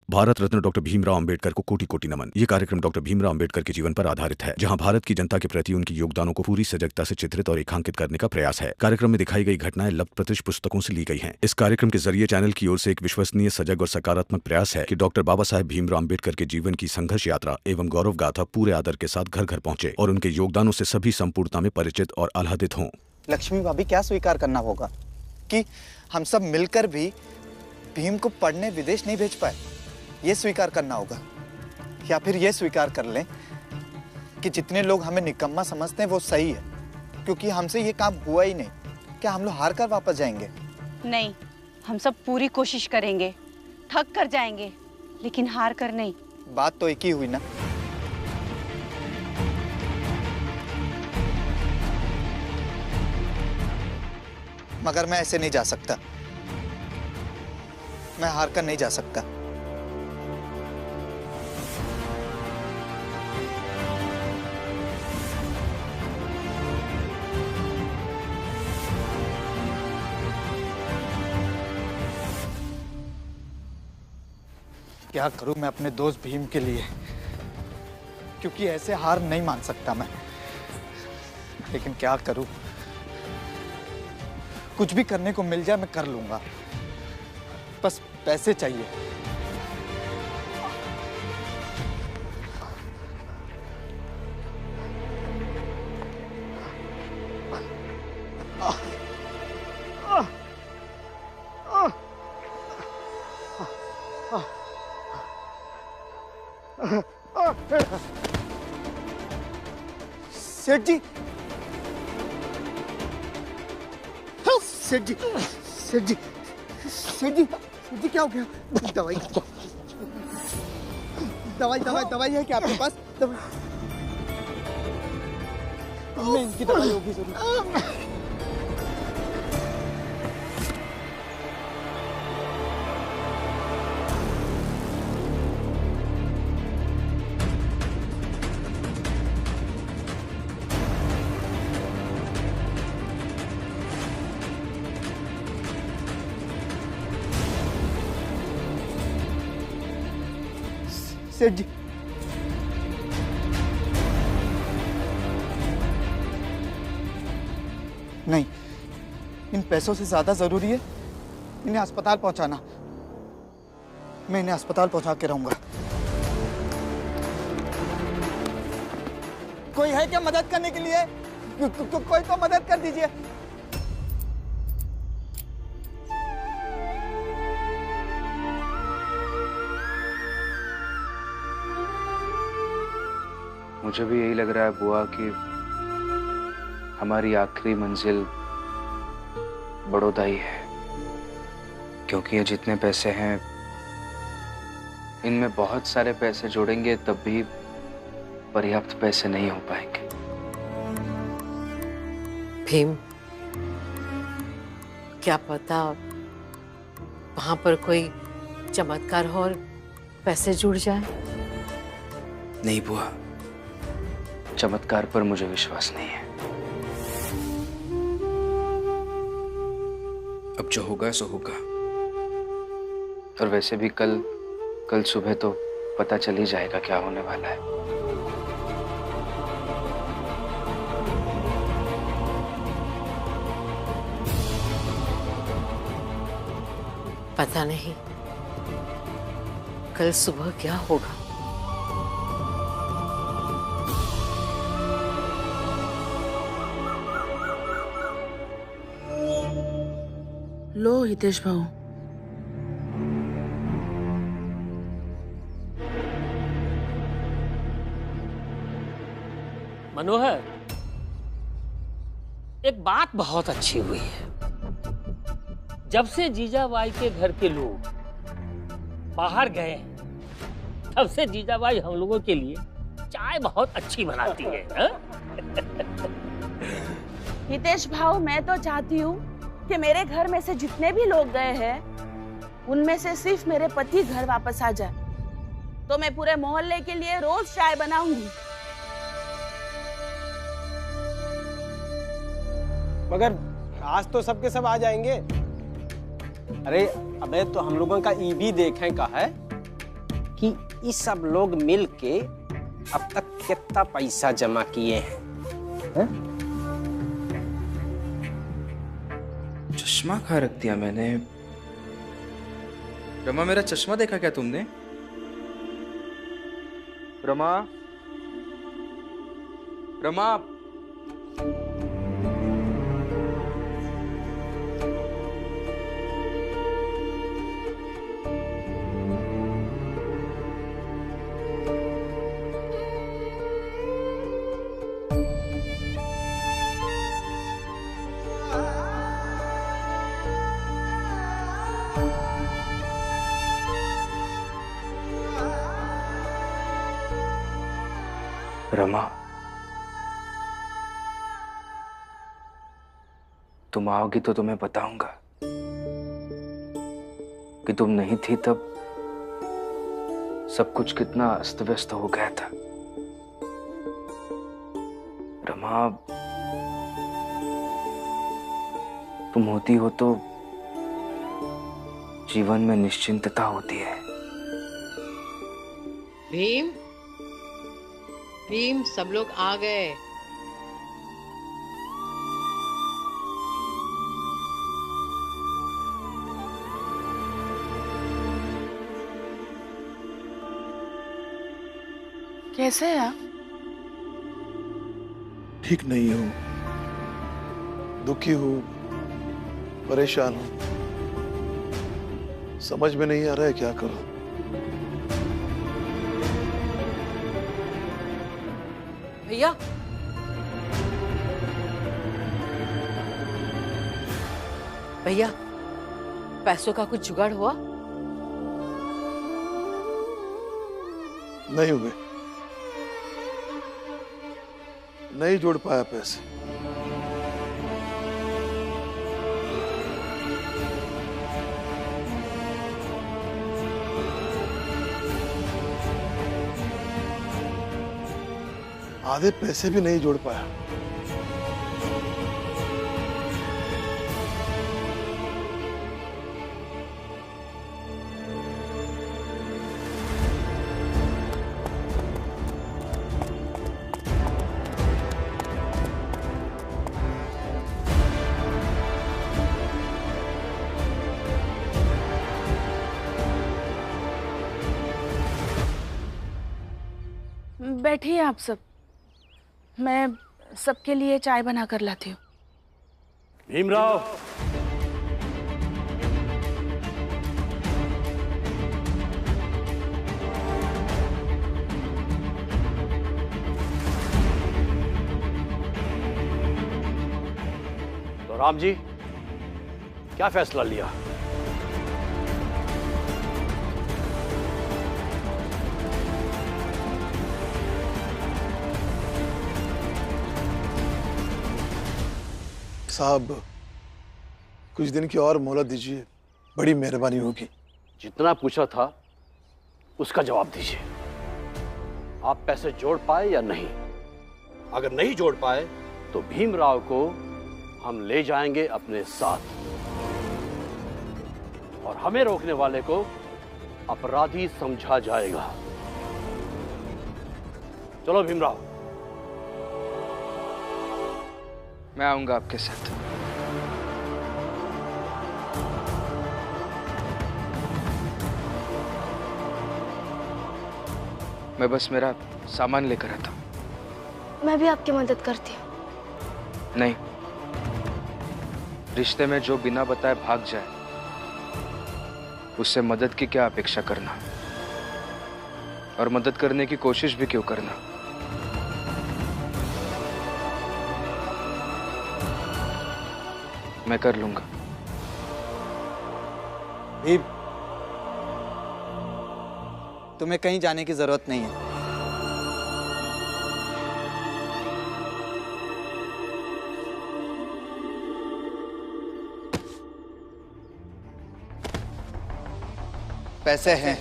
Bharat Ratna doctor Bhimrao Ambedkar को कोटि कोटि नमन। ये कार्यक्रम डॉक्टर भीमराव अंबेडकर के जीवन पर आधारित है, जहां भारत की जनता के प्रति उनके योगदानों को पूरी सजगता से चित्रित और रेखांकित करने का प्रयास है। कार्यक्रम में दिखाई गई घटनाएं लब्ध पुस्तकों से ली गई हैं। इस कार्यक्रम के जरिए चैनल की ओर से एक विश्वसनीय, सजग और सकारात्मक प्रयास है कि डॉक्टर बाबा साहेब भीमराव अंबेडकर के जीवन की संघर्ष यात्रा एवं गौरव गाथा पूरे आदर के साथ घर घर पहुंचे और उनके योगदानों से सभी संपूर्णता में परिचित और आह्लादित हों। लक्ष्मी भाभी, क्या स्वीकार करना होगा कि हम सब मिलकर भी भीम को पढ़ने विदेश नहीं भेज पाए? ये स्वीकार करना होगा, या फिर ये स्वीकार कर लें कि जितने लोग हमें निकम्मा समझते हैं वो सही है, क्योंकि हमसे ये काम हुआ ही नहीं। क्या हम लोग हार कर वापस जाएंगे? नहीं, हम सब पूरी कोशिश करेंगे, थक कर जाएंगे, लेकिन हार कर नहीं। बात तो एक ही हुई ना। मगर मैं ऐसे नहीं जा सकता, मैं हार कर नहीं जा सकता। क्या करूं मैं अपने दोस्त भीम के लिए, क्योंकि ऐसे हार नहीं मान सकता मैं। लेकिन क्या करूं, कुछ भी करने को मिल जाए मैं कर लूंगा, बस पैसे चाहिए। सेठ जी, सेठ जी, सेठ जी, सेठ जी, सेठ जी, क्या हो गया? दवाई दवाई दवाई दवाई है क्या आपके पास? दवाई में इनकी दवाई होगी जरूर। सेठ जी, नहीं, इन पैसों से ज्यादा जरूरी है इन्हें अस्पताल पहुंचाना। मैं इन्हें अस्पताल पहुंचा के रहूंगा। कोई है क्या मदद करने के लिए? कोई तो मदद कर दीजिए। मुझे भी यही लग रहा है बुआ कि हमारी आखिरी मंजिल बड़ौदा ही है, क्योंकि ये जितने पैसे हैं इनमें बहुत सारे पैसे जोड़ेंगे तब भी पर्याप्त पैसे नहीं हो पाएंगे। भीम, क्या पता वहां पर कोई चमत्कार हो और पैसे जुड़ जाए। नहीं बुआ, चमत्कार पर मुझे विश्वास नहीं है। अब जो होगा सो होगा। और वैसे भी कल सुबह तो पता चल ही जाएगा क्या होने वाला है। पता नहीं कल सुबह क्या होगा। लो हितेश भाऊ, मनोहर, एक बात बहुत अच्छी हुई है। जब से जीजाबाई के घर के लोग बाहर गए हैं, तब से जीजाबाई हम लोगों के लिए चाय बहुत अच्छी बनाती है। हितेश भाऊ, मैं तो चाहती हूँ कि मेरे घर में से जितने भी लोग गए हैं उनमें से सिर्फ मेरे पति घर वापस आ जाए, तो मैं पूरे मोहल्ले के लिए रोज चाय बनाऊंगी। मगर आज तो सबके सब आ जाएंगे। अरे अबे, तो हम लोगों का ई भी देखें का है कि ये सब लोग मिल के अब तक कितना पैसा जमा किए हैं? चश्मा कहाँ रख दिया मैंने? रमा, मेरा चश्मा देखा क्या तुमने? रमा, रमा, रमा, तुम आओगी तो तुम्हें बताऊंगा कि तुम नहीं थी तब सब कुछ कितना अस्त व्यस्त हो गया था। रमा, तुम होती हो तो जीवन में निश्चिंतता होती है। भीम, भीम, सब लोग आ गए। कैसे है आप? ठीक नहीं हूँ, दुखी हूँ, परेशान हूँ, समझ में नहीं आ रहा है क्या करूं। भैया, भैया, पैसों का कुछ जुगाड़ हुआ? नहीं हुए, नहीं जोड़ पाया पैसे। आधे पैसे भी नहीं जोड़ पाया। बैठिए आप सब, मैं सबके लिए चाय बना कर लाती हूँ। भीमराव, तो राम जी क्या फैसला लिया? साहब, कुछ दिन की और मोहलत दीजिए, बड़ी मेहरबानी होगी। जितना पूछा था उसका जवाब दीजिए। आप पैसे जोड़ पाए या नहीं? अगर नहीं जोड़ पाए तो भीमराव को हम ले जाएंगे अपने साथ और हमें रोकने वाले को अपराधी समझा जाएगा। चलो भीमराव। मैं आऊंगा आपके साथ। मैं बस मेरा सामान लेकर आता हूं। मैं भी आपकी मदद करती हूँ। नहीं, रिश्ते में जो बिना बताए भाग जाए उससे मदद की क्या अपेक्षा करना, और मदद करने की कोशिश भी क्यों करना। मैं कर लूंगा। भीम, तुम्हें कहीं जाने की जरूरत नहीं है। पैसे हैं।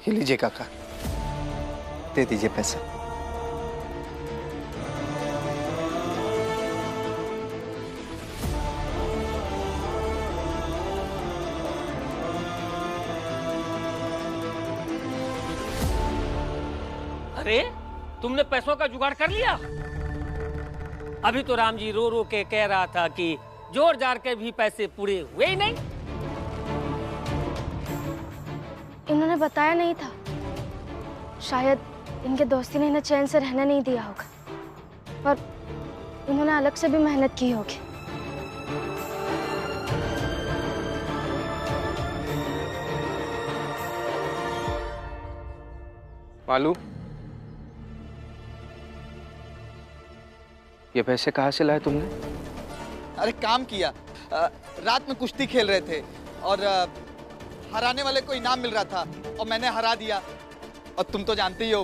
ये लीजिए काका, दे दीजिए पैसे। अरे तुमने पैसों का जुगाड़ कर लिया? अभी तो राम जी रो रो के कह रहा था कि जोर जार के भी पैसे पूरे हुए ही नहीं। इन्होंने बताया नहीं था, शायद इनके दोस्ती ने इन्हें चैन से रहने नहीं दिया होगा और इन्होंने अलग से भी मेहनत की होगी। मालू, ये पैसे कहाँ से लाए तुमने? अरे काम किया, रात में कुश्ती खेल रहे थे और हराने वाले को इनाम मिल रहा था और मैंने हरा दिया। और तुम तो जानते ही हो,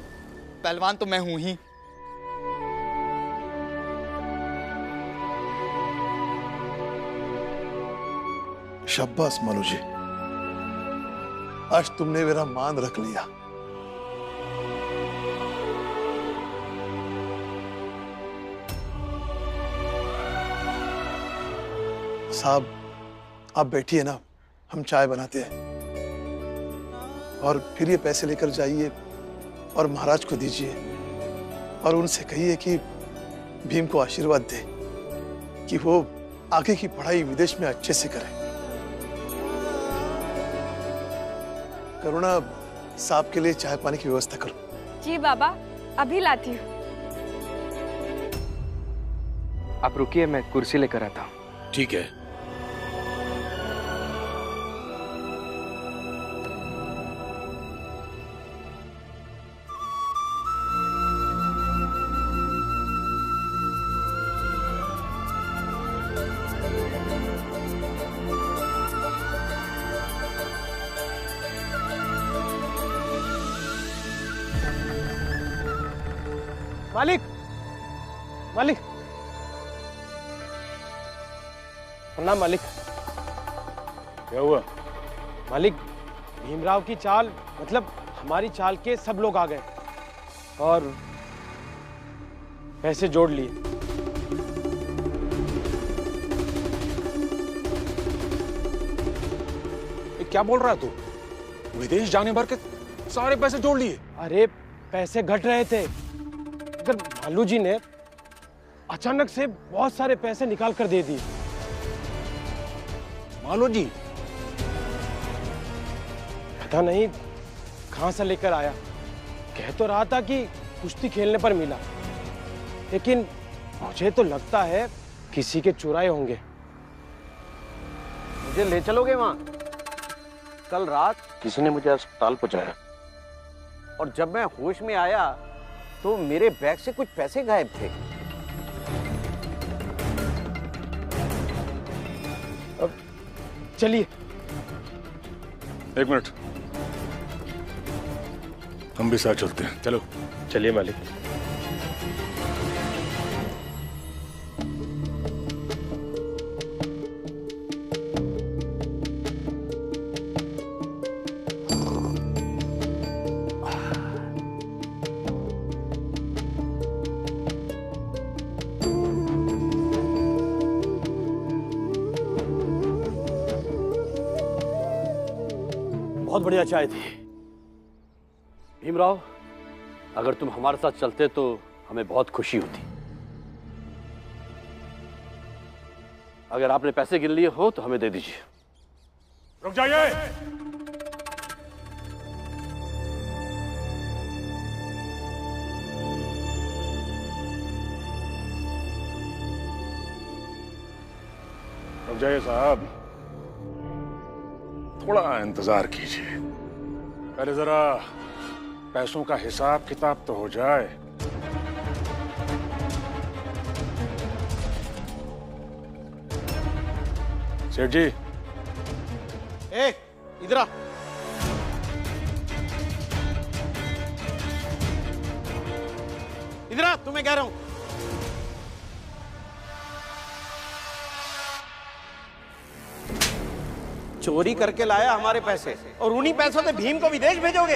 पहलवान तो मैं हूं ही। शाबाश मालू जी, आज तुमने मेरा मान रख लिया। साहब आप बैठिए ना, हम चाय बनाते हैं और फिर ये पैसे लेकर जाइए और महाराज को दीजिए और उनसे कहिए कि भीम को आशीर्वाद दे कि वो आगे की पढ़ाई विदेश में अच्छे से करे। करुणा, साहब के लिए चाय पानी की व्यवस्था करो। जी बाबा, अभी लाती हूँ। आप रुकिए, मैं कुर्सी लेकर आता हूँ। ठीक है। मालिक, मालिक, प्रणाम मालिक। क्या हुआ? मालिक, भीमराव की चाल, मतलब हमारी चाल के सब लोग आ गए और पैसे जोड़ लिए। क्या बोल रहा है तू? विदेश जाने भर के सारे पैसे जोड़ लिए? अरे पैसे घट रहे थे, मगर भालू जी ने अचानक से बहुत सारे पैसे निकाल कर दे दिए। मालू जी? पता नहीं कहां से लेकर आया। कह तो रहा था कि कुश्ती खेलने पर मिला, लेकिन मुझे तो लगता है किसी के चुराए होंगे। मुझे ले चलोगे वहां? कल रात किसी ने मुझे अस्पताल पहुंचाया और जब मैं होश में आया तो मेरे बैग से कुछ पैसे गायब थे। अब चलिए। एक मिनट, हम भी साथ चलते हैं। चलो। चलिए मालिक। बहुत बढ़िया चाय थी। भीमराव, अगर तुम हमारे साथ चलते तो हमें बहुत खुशी होती। अगर आपने पैसे गिन लिए हो तो हमें दे दीजिए। रुक जाइए। रुक जाइए साहब, थोड़ा इंतजार कीजिए। पहले जरा पैसों का हिसाब किताब तो हो जाए। सेठ जी। इधर आ। इधर आ, तुम्हें कह रहा हूं। चोरी करके लाया हमारे पैसे और उन्हीं पैसों से भीम को विदेश भेजोगे?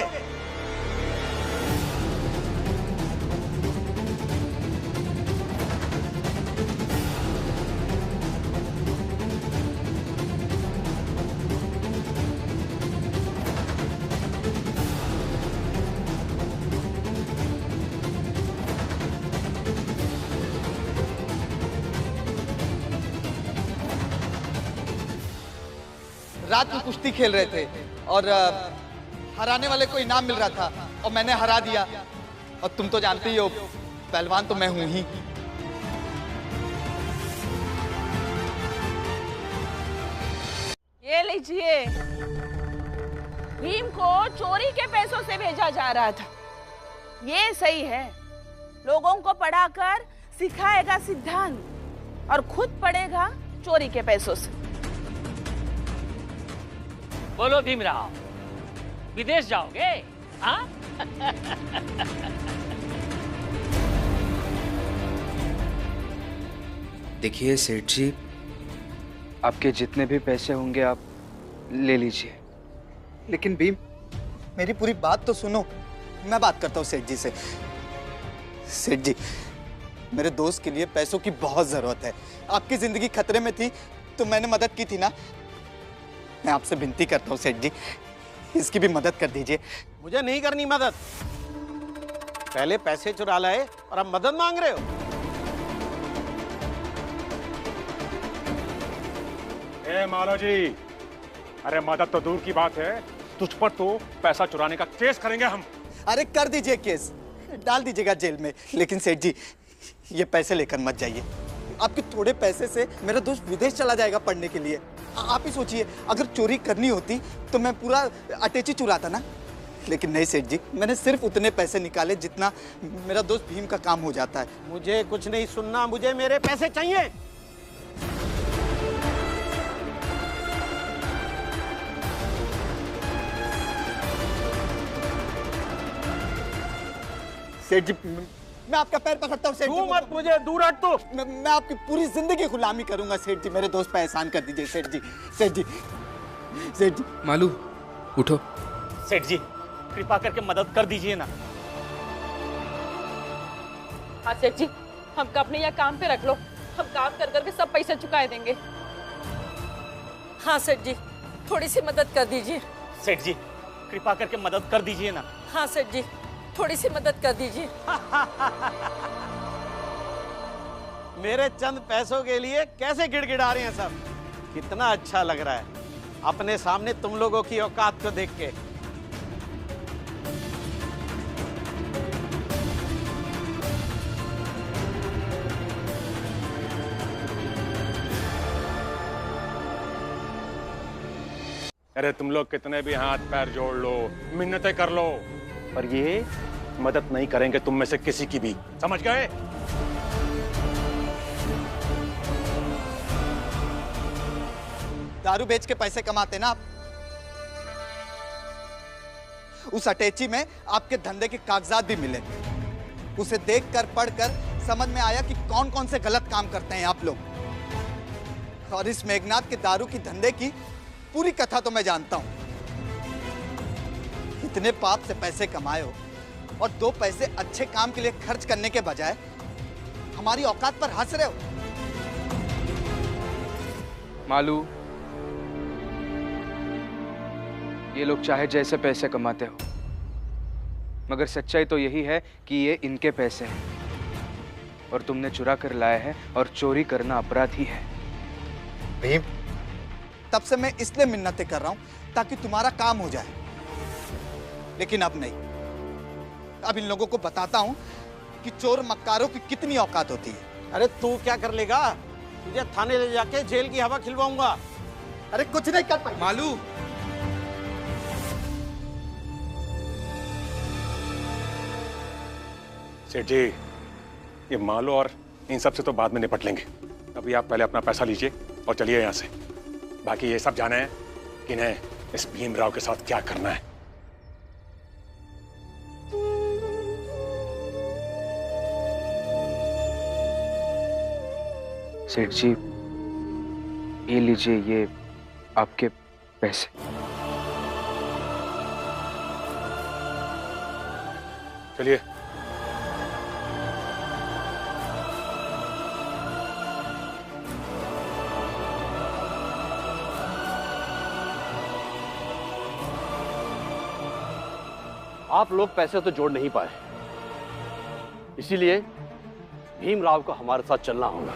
रात में कुश्ती खेल रहे थे और हराने वाले को इनाम मिल रहा था और मैंने हरा दिया। और तुम तो जानते ही हो, पहलवान तो मैं हूं ही। ये लीजिए, भीम को चोरी के पैसों से भेजा जा रहा था। ये सही है, लोगों को पढ़ाकर सिखाएगा सिद्धांत और खुद पढ़ेगा चोरी के पैसों से। बोलो भीमराव, विदेश जाओगे? हाँ? देखिए सेठ जी, आपके जितने भी पैसे होंगे आप ले लीजिए, लेकिन भीम। मेरी पूरी बात तो सुनो, मैं बात करता हूँ सेठ जी से। सेठ जी, मेरे दोस्त के लिए पैसों की बहुत जरूरत है। आपकी जिंदगी खतरे में थी तो मैंने मदद की थी ना। मैं आपसे विनती करता हूँ सेठ जी, इसकी भी मदद कर दीजिए। मुझे नहीं करनी मदद। पहले पैसे चुरा लाए और अब मदद मांग रहे हो। ए मालो जी, अरे मदद तो दूर की बात है, तुझ पर तो पैसा चुराने का केस करेंगे हम। अरे कर दीजिए केस, डाल दीजिएगा जेल में। लेकिन सेठ जी, ये पैसे लेकर मत जाइए। आपके थोड़े पैसे से मेरा दोस्त विदेश चला जाएगा पढ़ने के लिए। आप ही सोचिए, अगर चोरी करनी होती तो मैं पूरा अटैची चुराता ना। लेकिन नहीं सेठ जी, मैंने सिर्फ उतने पैसे निकाले जितना मेरा दोस्त भीम का काम हो जाता है। मुझे कुछ नहीं सुनना, मुझे मेरे पैसे चाहिए। सेठ जी, मैं आपका पैर पकड़ता हूँ सेठ जी। मत, मुझे दूर हट तो। मैं आपकी पूरी जिंदगी गुलामी करूंगा सेठ जी। मेरे दोस्त पे एहसान कर दीजिए सेठ जी। सेठ जी, सेठ जी। मालू, उठो। सेठ जी, कृपा करके मदद कर दीजिए ना। हाँ सेठ जी, हमको अपने यहाँ काम पे रख लो। हम काम कर करके सब पैसे चुका देंगे। हाँ सेठ जी, थोड़ी सी मदद कर दीजिए। सेठ जी, कृपा करके मदद कर दीजिए ना। हाँ सेठ जी, थोड़ी सी मदद कर दीजिए। मेरे चंद पैसों के लिए कैसे गिड़गिड़ा रहे हैं सब। कितना अच्छा लग रहा है अपने सामने तुम लोगों की औकात को देख के। अरे तुम लोग कितने भी हाथ पैर जोड़ लो, मिन्नतें कर लो, पर ये मदद नहीं करेंगे तुम में से किसी की भी, समझ गए? दारू बेच के पैसे कमाते ना आप। उस अटैची में आपके धंधे के कागजात भी मिले। उसे देखकर पढ़कर समझ में आया कि कौन कौन से गलत काम करते हैं आप लोग। और इस मेघनाथ के दारू की धंधे की पूरी कथा तो मैं जानता हूं। इतने पाप से पैसे कमाए हो और 2 पैसे अच्छे काम के लिए खर्च करने के बजाय हमारी औकात पर हंस रहे हो। मालू, ये लोग चाहे जैसे पैसे कमाते हो, मगर सच्चाई तो यही है कि ये इनके पैसे हैं और तुमने चुरा कर लाया है और चोरी करना अपराध ही है। भीम, तब से मैं इसलिए मिन्नतें कर रहा हूं ताकि तुम्हारा काम हो जाए, लेकिन अब नहीं। अब इन लोगों को बताता हूं कि चोर मक्कारों की कितनी औकात होती है। अरे तू क्या कर लेगा? तुझे थाने ले जाके जेल की हवा खिलवाऊंगा। अरे कुछ नहीं कर पाई। मालू, सेठ जी, ये मालो और इन सब से तो बाद में निपट लेंगे। अभी आप पहले अपना पैसा लीजिए और चलिए यहाँ से। बाकी ये सब जाने हैं कि इन्हें इस भीमराव के साथ क्या करना है। सेठ जी, ये लीजिए, ये आपके पैसे। चलिए। आप लोग पैसे तो जोड़ नहीं पाए, इसीलिए भीमराव को हमारे साथ चलना होगा।